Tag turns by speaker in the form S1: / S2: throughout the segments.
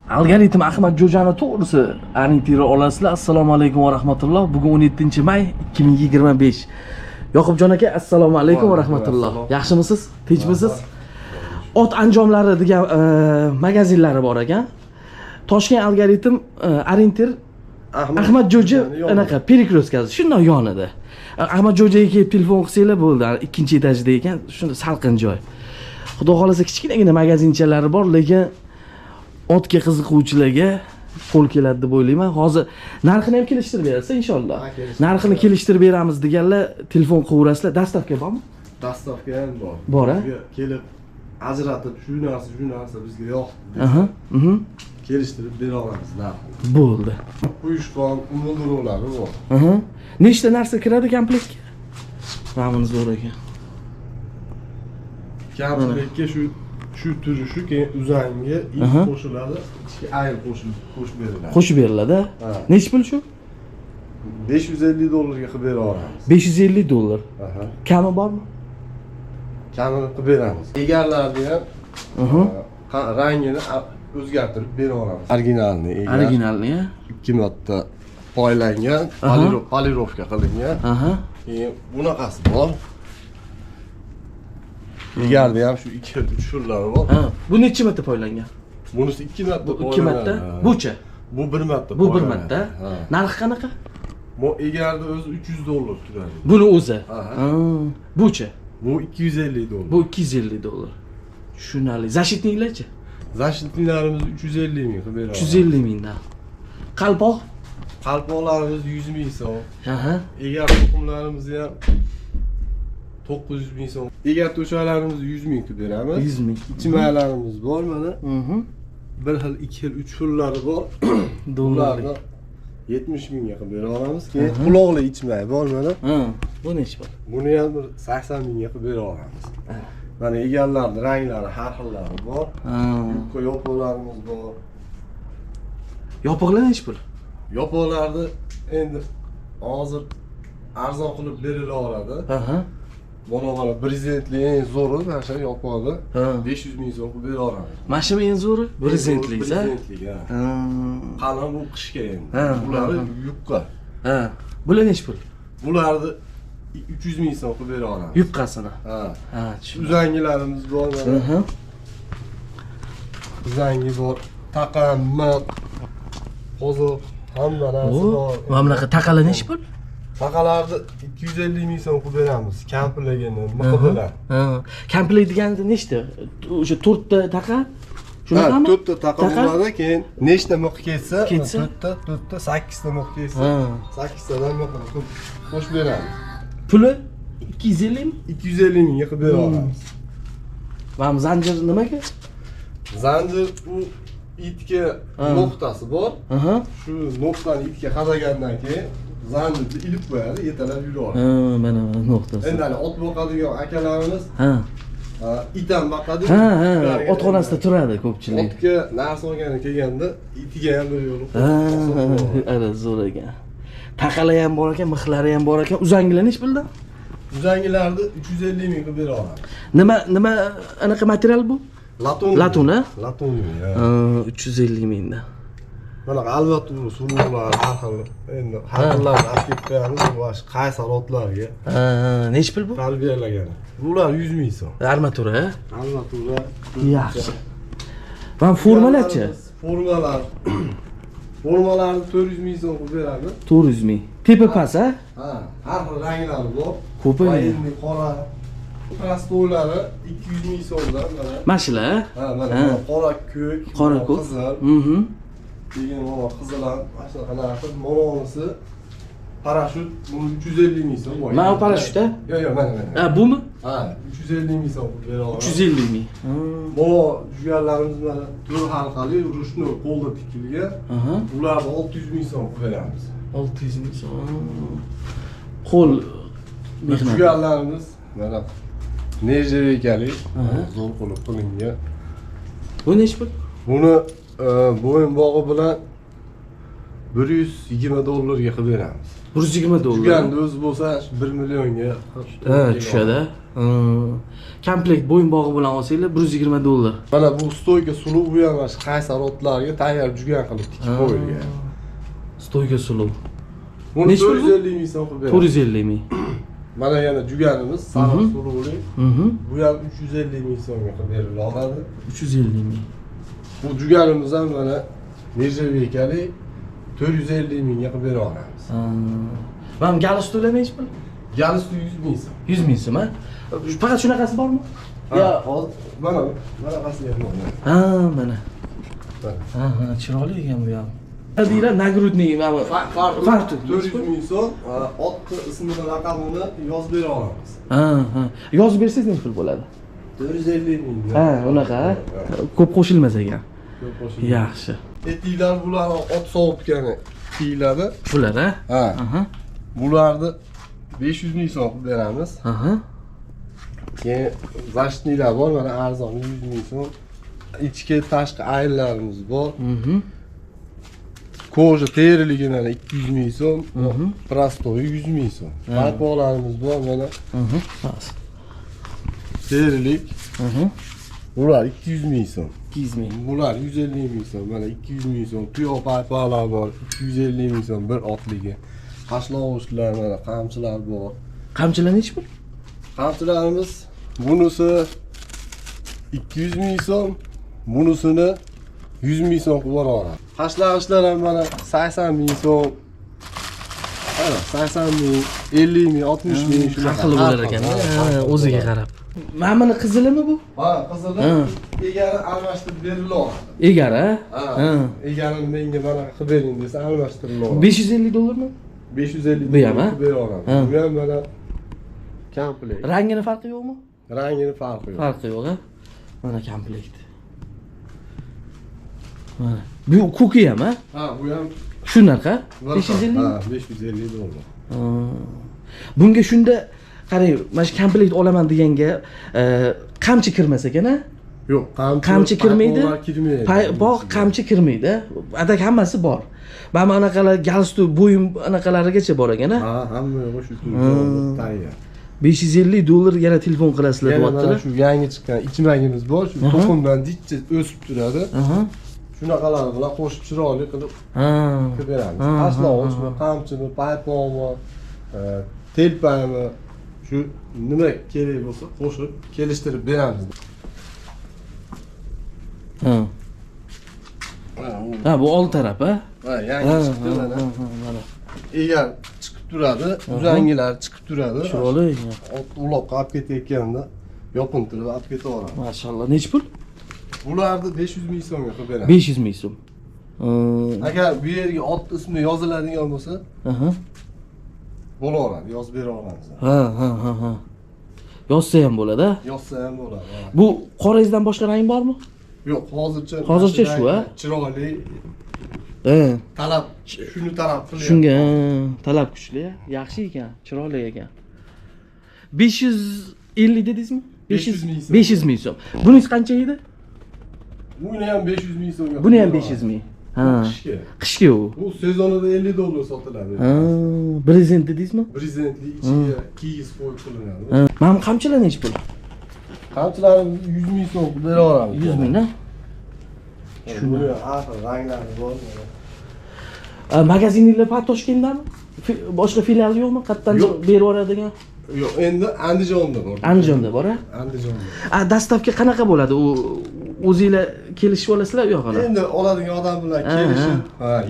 S1: Algoritm Ahmad Jo'jani to'g'risi orientir olasizlar. Assalomu alaykum va rahmatulloh. Bugun 17-may 2025. Yoqubjon aka, assalomu alaykum va rahmatulloh. Yaxshimisiz? Tinchmisiz? Ot anjomlari degan magazinlari bor ekan. Toshkent Algoritm orientir Ahmad Jo'ja anaqa perikroskasi shunday yonida. Ahmad Jo'jaga kelib telefon qilsanglar bo'ldi. Ikkinchi etajda ekan, shunda salqin joy. Xudo xolasa kichkinagina magazinchalari bor, lekin otga qiziquvchilarga qo'l keladi deb o'ylayman. Hozir narxini ham kelishtirib berasiz inshaalloh. Narxini kelishtirib beramiz deganlar telefon qilaverasizlar. Dastavka bormi?
S2: Dastavka ham bor.
S1: Bor, a?
S2: Kelib ajratib shu narsa bizga yo'q. Kelishtirib bera olamiz narxini.
S1: Bo'ldi.
S2: Quyushqon, umuldurovlari bor.
S1: Nechta narsa kiradi komplektga? Mana zo'r ekan.
S2: Komplektga shu turi shu, keyin uzangiga ip qo'shiladi, ichga ayr qo'shib beriladi.
S1: Qo'shib beriladi. Nech pul shu?
S2: $550 ga qilib bera olamiz.
S1: $550. Kami bormi?
S2: Kamini qilib beramiz. Egarlarni ham rangini o'zgartirib bera olamiz. Originalni egar.
S1: Originalni, a?
S2: 2 marta poylangan, polirovka qilingan. Keyin bunaqasi bor. Egarda ham shu 2-3 xillari bor.
S1: Bu necha marta poylangan?
S2: Bunisi 2 marta poylangan.
S1: 2 marta. Bucha?
S2: Bu 1 marta.
S1: Bu 1 marta. Narxi qanaqa?
S2: Bu egarda o'zi $300 turadi.
S1: Buni o'zi. Bucha?
S2: Bu $250.
S1: Bu $250. Tushunarli. Zashitniklarchi?
S2: Zashitniklarimiz 350 ming qilib beramiz.
S1: 350 mingdan. Qalpoq?
S2: Qalpoqlarimiz 100 ming so'm. Egar to'qimlarimiz ham 900 ming so'm. Egar to'shaklarimiz 100 ming qilib beramiz.
S1: 100 ming.
S2: Ichmalarimiz bor mana. Bir xil, 2 xil, 3 xillari bor. Dollarni 70 mingga qilib bera olamiz. Keyin quloqli ichmay bor mana.
S1: Bu nechta bor?
S2: Buni ham 80 mingga qilib bera olamiz. Mana egarlarning ranglari har xillari bor. Yupqa yopiqlarimiz bor.
S1: Yopiqlar nech pul?
S2: Yopiqlarni endi hozir arzon qilib berilaveradi. Mana prezentli eng zo'ri mana shu yopig'i 500 ming so'm qilib bera olamiz.
S1: Mana shu eng zo'ri prezentlik, a?
S2: Prezentlik, ha. Qalin bu qishga endi. Bular yupqa.
S1: Bular nech pul?
S2: Bularni 300 ming so'm qilib bera olamiz.
S1: Yupqasini. Tushundim.
S2: Uzangilarimiz bor mana. Uzangi bor, taqam, mat, qozoq, hamma narsa bor.
S1: Mana bunaqa taqalar nech pul?
S2: Taqalarni 250 ming so'm qilib beramiz. Komplegini, miqi bilan.
S1: Komplet deganda nechta? O'sha 4 ta taqa? Shunaqami?
S2: 4 ta taqa bo'ladi, keyin nechta miq ketsa, 4 ta, 8 ta miq ketsa, 8 tadan miqni qo'shib beramiz.
S1: Puli 250 mi?
S2: 250 mingga qilib bera olamiz.
S1: Mana bu zanjir nimaga?
S2: Zanjir u itga nuqtasi bor. Shu nuqtani itga qadagandan keyin zanjirni ilib qo'yadi, yetalab yuraveradi.
S1: Mana nuqtasi.
S2: Endi ot boqadigan akalarimiz it ham boqadi.
S1: Otxonasida turadi ko'pchilik.
S2: Otga narsa olgani kelganda itiga ham bir yo'l.
S1: Ana zo'r ekan. Taqalar ham bor ekan, mixlari ham bor ekan. Uzangilar nech puldan?
S2: Uzangilarni 350 ming qilib bera olamiz.
S1: Nima anaqa material bu?
S2: Latun.
S1: Latun, a?
S2: Latun, ya.
S1: 350 mingdan.
S2: Mana albatta bu suruvlar har xil. Endi har xillarni olib kelib beramiz, bosh qaysar otlarga.
S1: Nech pul bu?
S2: Tarbiyalagan. Bular 100 ming so'm.
S1: Armatura, a?
S2: Armatura.
S1: Yaxshi. Va formalarchi?
S2: Formalar. Formalarni 400 ming so'm qilib beramiz.
S1: 400 ming. Tepa pas, a?
S2: Har xil ranglari bor.
S1: Ko'p
S2: endi qora. Prostoylari 200 ming so'mdan mana.
S1: Mashina,
S2: mana qora ko'k,
S1: qora ko'k,
S2: qizil. Keyin mana qizil ham mana shunaqa narxi, mononisi parashyut buni 350 ming so'm.
S1: Mana bu parashyut-a?
S2: Yo'q, mana.
S1: Bumi?
S2: 350 ming so'm qilib bera olamiz.
S1: 350 ming.
S2: Mana jugarlarimiz mana 4 halqali, ruchnoy qo'lda tikilgan. Ularni 600 ming so'm qilib beramiz.
S1: 600 ming so'm. Qo'l mehnat.
S2: Jugarlarimiz mana nejavekali, zo'r qilib qilingan.
S1: Bu nech pul?
S2: Buni bo'yin bog'i bilan $120 ga qilib beramiz.
S1: 120 dollar.
S2: Juganni o'zi bo'lsa 1 millionga
S1: tushadi. Komplekt bo'yinbog'i bilan olsanglar 120 dollar.
S2: Mana bu stoyka suluv bu ham mana qaysar otlarga tayyor jugan qilib tikib qo'yilgan.
S1: Stoyka suluv.
S2: Buni 450 ming so'm qilib beradi.
S1: 450 ming.
S2: Mana yana juganimiz sariq suluvli. Bu ham 350 ming so'mga qilib beriladi.
S1: 350 ming.
S2: Bu juganimiz ham mana nержавейкali 450 mingga qilib bera olamiz.
S1: Mana galus to'lamaysiz pul?
S2: Galisi 100 ming so'm.
S1: 100 ming so'm, ha? Faqat shunaqasi bormi?
S2: Ya, hozir bunaqasi ham bor.
S1: Mana. Chiroyli ekan bu ham. Deylar, nagrudniy mana farq
S2: 400 ming so'm, otni ismini, raqamini yozib bera olamiz.
S1: Yozib bersangiz nech pul bo'ladi?
S2: 450 ming.
S1: Unaqa. Ko'p qo'shilmas ekan.
S2: Ko'p qo'shilmas.
S1: Yaxshi.
S2: Etiklar bular ot sovutgani kiyiladi.
S1: Bular,
S2: ha? Bularni 500 ming so'm qilib beramiz. Keyin zashtnilar bor, mana arzon 100 ming so'm. Ichki tashqi aylanlarimiz bor. Koja teriligidan 200 ming so'm, prostoy 100 ming so'm. Palpolarimiz bor mana. Terilik. Bular 200 ming so'm.
S1: 200 ming.
S2: Bular 150 ming so'm, mana 200 ming so'm. Tuyoq palpolar bor, 250 ming so'm bir otligi. Qashloqlar mana qamchilar bor.
S1: Qamchilar nech pul?
S2: Qamchilarimiz bunisi 200 ming so'm, bunisini 100 ming so'm qilib yuboramiz. Qashlag'ichlar ham mana 80 ming so'm. Mana 80 ming, 50 ming, 60 ming shunaqa
S1: qilib bo'lar ekan. O'ziga qarab. Mana buni qizilimi bu?
S2: Ha, qizili. Egani almashtirib beriladi.
S1: Egari?
S2: Egarini menga mana qilib bering desa almashtiriladi.
S1: 550 dollarmi?
S2: 550
S1: bu ham,
S2: qilib bera olamiz. Bu ham mana komplekt.
S1: Rangini farqi yo'qmi?
S2: Rangini farqi yo'q.
S1: Farqi yo'q, ha? Mana komplekt. Mana. Bu kuki ham, ha?
S2: Ha, bu ham
S1: shu narxa? 550?
S2: Ha, 550 dollar.
S1: Bunga shunda qarang, mana shu komplekt olaman deganga qamchi kirmas ekan-a?
S2: Yo'q,
S1: qamchi kirmaydi. Bog'
S2: kirmaydi.
S1: qamchi kirmaydi. Adak hammasi bor. Mana anaqalar galstuk bo'yim anaqalarigacha bor ekan-a?
S2: Ha, hamma yo'q shu turda tayyor.
S1: 550 dollar yana telefon qilasizlar deyaptilar.
S2: Shu yangi chiqqan ichmagimiz bor, shu to'qimdan dichcha o'sib turadi. Shunaqalar bilan qo'shib chiroyli qilib beramiz. Qashloq, qamchimi, payponmi, telpami, shu nima kerak bo'lsa qo'shib kelishtirib beramiz.
S1: Ha, bu old taraf, ha?
S2: Ha, yangi chiqdi mana. Egar chiqib turadi, uzangilar chiqib turadi.
S1: Chiroyli.
S2: Uloqqa olib ketayotganda yopintirib olib ketaveradi.
S1: Mashallah, nech pul?
S2: Bularni 500 ming so'mga qilib beramiz.
S1: 500 ming so'm.
S2: Agar bu yerga ot ismi yoziladigan bo'lsa, bo'laveradi, yozib bera olamiz.
S1: Ha. Yozsa ham bo'ladi, ha?
S2: Yozsa ham bo'ladi.
S1: Bu qorangizdan boshqa rang bormi?
S2: Yo'q,
S1: hozircha shu, ha?
S2: Chiroyli. Talab shuni talab qilyapti.
S1: Shunga talab kuchli, yaxshi ekan, chiroyli ekan. 550 dedingizmi?
S2: 500 ming so'm.
S1: 500 ming so'm. Buningiz qancha edi?
S2: Buni ham 500 ming so'mga.
S1: Buni ham 500 ming. Ha. Qishga u.
S2: Bu sezonida 50 dollar sotiladi.
S1: Brezent dedingizmi?
S2: Brezentli ichiga kiyiz qo'yib qilinadi.
S1: Mana qamchilar nech pul?
S2: Qamchilarimiz 100 ming so'm qilib bera olamiz.
S1: 100 ming, ha?
S2: Shuni ranglari bor.
S1: Magazininglar faqat Toshkentdami? Boshqa filial yo'qmi? Qayerdan berib yuboradigan?
S2: Yo'q, endi Andijonda bor.
S1: Andijonda bor, ha?
S2: Andijonda.
S1: Dastavka qanaqa bo'ladi? U o'zingizlar kelishib olasizlar yo'qmi?
S2: Endi oladigan odam bilan kelishib,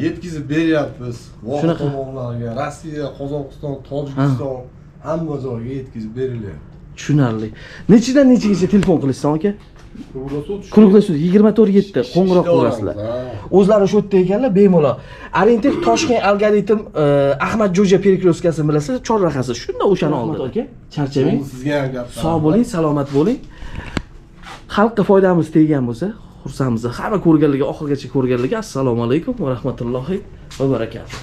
S2: yetkazib beryapmiz.
S1: Shunaqa
S2: tomonlarga, Rossiya, Qozog'iston, Tojikiston hamma joyga yetkazib berilyapti.
S1: Tushunarli. Nechidan nechigacha telefon qilishsan aka?
S2: Kruglashib
S1: 24/7 qo'ng'iroq qilasizlar. O'zlari shu yerda ekanlar, bemalol. Orientir Toshkent algoritm Ahmad Jo'ja perikroskasini bilasizlar, chorrahasi. Shunda o'shani oldi aka. Charchamang.
S2: Sizga ham gap.
S1: Sog' bo'ling, salomat bo'ling. Xalqqa foydamiz teggan bo'lsa, xursandmiz. Hamma ko'rganlarga, oxirigacha ko'rganlarga assalomu alaykum va rahmatullohi va barakatuh.